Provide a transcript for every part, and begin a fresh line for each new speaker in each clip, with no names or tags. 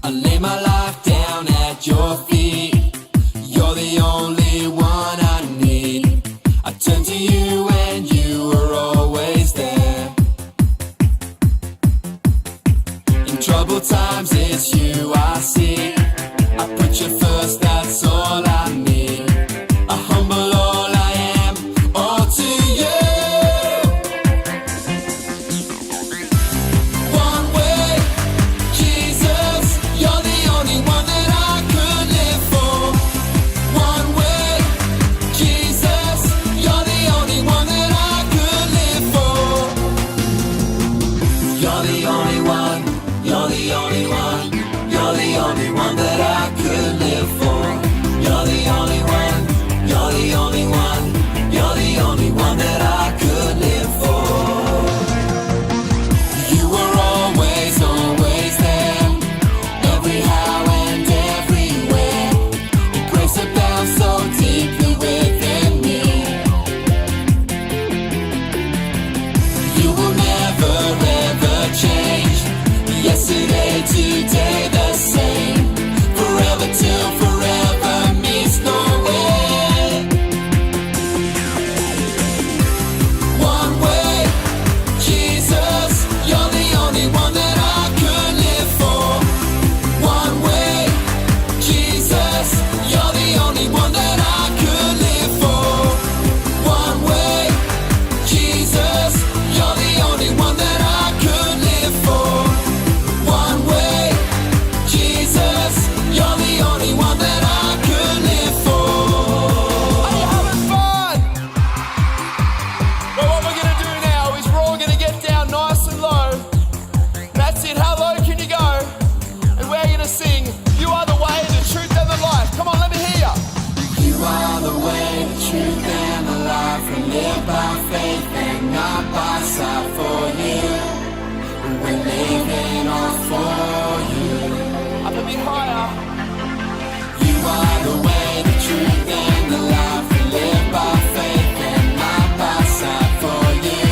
I lay my life down at your feet. You're the only one I need. I turn to you and you are always there. In troubled times it's you I see. I put you first, that's all I need. I humble all I am, all to you. One way, Jesus, you're the only one that I could live for. One way, Jesus, you're the only one that I could live for. You're the only one, you're the only one, you're the only one that I could live for. You're the only one, you're the only one, you're the only one that I could live for. You were always, always there, every how and everywhere. Your grace abounds so deeply within me. You will never ever change. Yesterday, today, the same. Forever till forever meets no end. One way, Jesus, you're the only one that I could live for. One way, Jesus, you're the only one that I could live for. One way, Jesus, you're the only one that I could live for. One way, Jesus, you're the only one that I could live for. Are you having fun? Well, what we're gonna do now is we're all gonna get down nice and low. That's it. How low can you go? And we're gonna sing, "You are the way, the truth, and the life." Come on, let me hear ya. You are the way, the truth, and the life. We live by faith and not by sight. For you, we're living all for you. Up a bit higher. You are the way, the truth, and the life. We live by faith and not by sight. For you,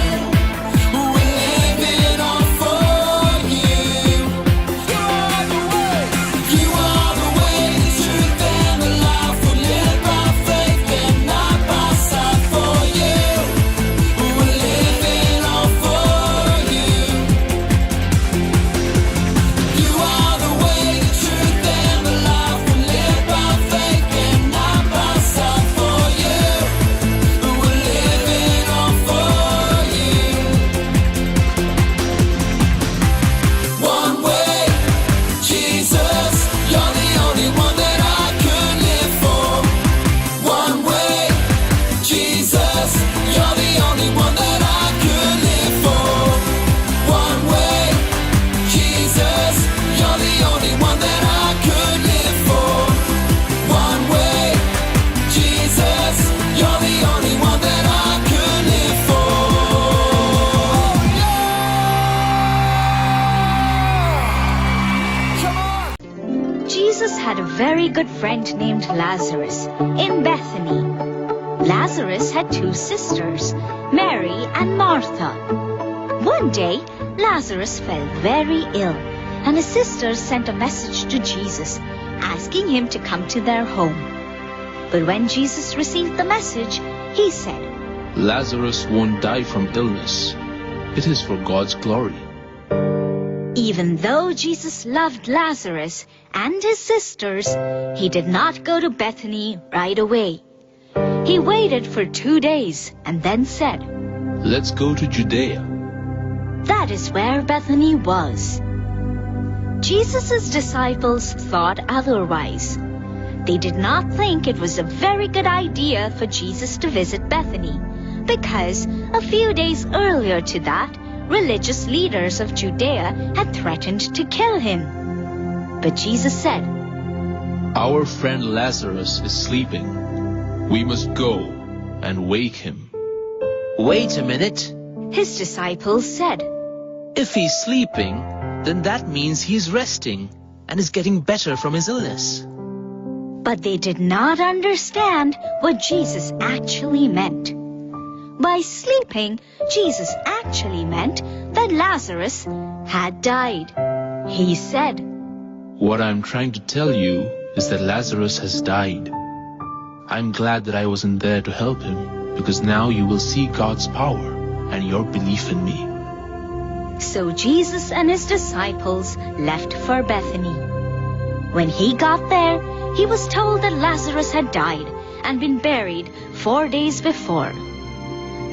we're living all for you. You are the way. You are the way, the truth, and the life. We live by faith and not by sight. For you, we're living all for you. You are the way, the truth, and the life. We live by faith and not by sight. For you, we're living all for you. One way, Jesus, you're the only one that I could live for. One way, Jesus, you're the only one that I could live for. One way, Jesus, you're the only one that I could live for. One way, Jesus, you're the only one that I could live for. Yeah! Come on!
Jesus had a very good friend named Lazarus in Bethany. Lazarus had two sisters, Mary and Martha. One day, Lazarus fell very ill, and his sisters sent a message to Jesus asking him to come to their home. But when Jesus received the message, he said,
Lazarus won't die from illness. It is for God's glory.
Even though Jesus loved Lazarus and his sisters, he did not go to Bethany right away. He waited for 2 days and then said,
Let's go to Judea.
That is where Bethany was. Jesus' disciples thought otherwise. They did not think it was a very good idea for Jesus to visit Bethany, because a few days earlier to that, religious leaders of Judea had threatened to kill him. But Jesus said,
Our friend Lazarus is sleeping. We must go and wake him.
Wait a minute.
his disciples said,
If he's sleeping, then that means he's resting. and is getting better from his illness.
But they did not understand what Jesus actually meant. By sleeping, Jesus actually meant that Lazarus had died. He said,
What I'm trying to tell you is that Lazarus has died. I'm glad that I wasn't there to help him, because now you will see God's power and your belief in me.
So Jesus and his disciples left for Bethany. When he got there, he was told that Lazarus had died and been buried 4 days before.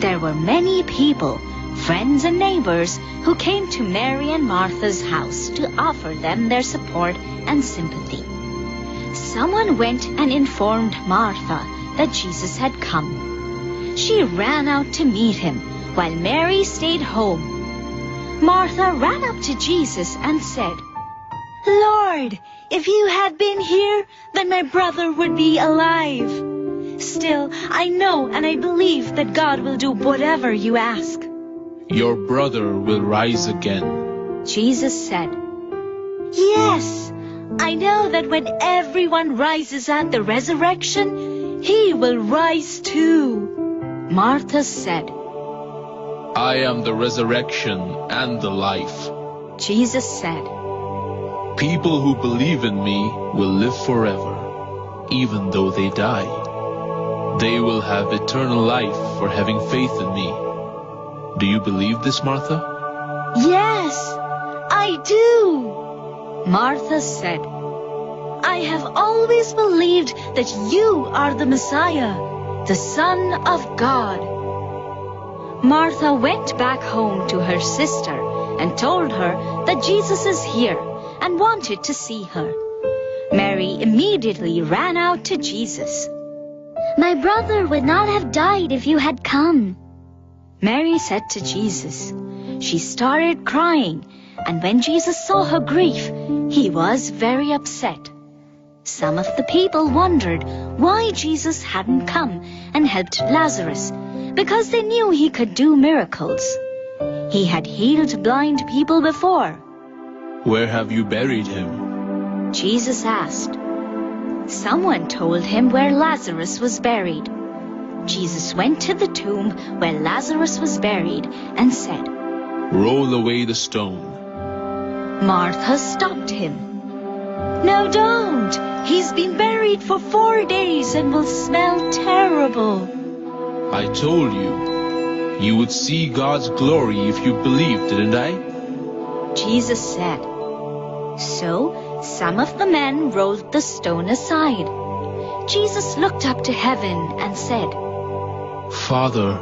There were many people, friends and neighbors, who came to Mary and Martha's house to offer them their support and sympathy. Someone went and informed Martha that Jesus had come. She ran out to meet him, while Mary stayed home. Martha ran up to Jesus and said, Lord, if you had been here, then my brother would be alive. Still, I know and I believe that God will do whatever you ask.
Your brother will rise again.
Jesus said, Yes, I know that when everyone rises at the resurrection, he will rise too. Martha said,
I am the resurrection and the life.
Jesus said,
People who believe in me will live forever, even though they die. They will have eternal life for having faith in me. Do you believe this, Martha?
Yes, I do. Martha said, I have always believed that you are the Messiah, the Son of God. Martha went back home to her sister and told her that Jesus is here and wanted to see her. Mary immediately ran out to Jesus. My brother would not have died if you had come, Mary said to Jesus. She started crying, and when Jesus saw her grief, he was very upset. Some of the people wondered why Jesus hadn't come and helped Lazarus, because they knew he could do miracles. He had healed blind people before.
Where have you buried him?
Jesus asked. Someone told him where Lazarus was buried. Jesus went to the tomb where Lazarus was buried and said,
Roll away the stone.
Martha stopped him. No, don't! He's been buried for 4 days and will smell terrible.
I told you, you would see God's glory if you believed, didn't I?
Jesus said. So some of the men rolled the stone aside. Jesus looked up to heaven and said,
Father,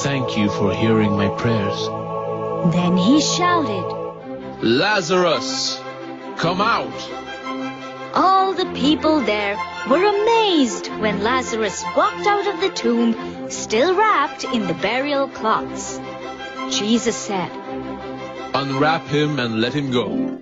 thank you for hearing my prayers.
Then he shouted,
Lazarus, come out!
All the people there were amazed when Lazarus walked out of the tomb, still wrapped in the burial cloths. Jesus said,
Unwrap him and let him go.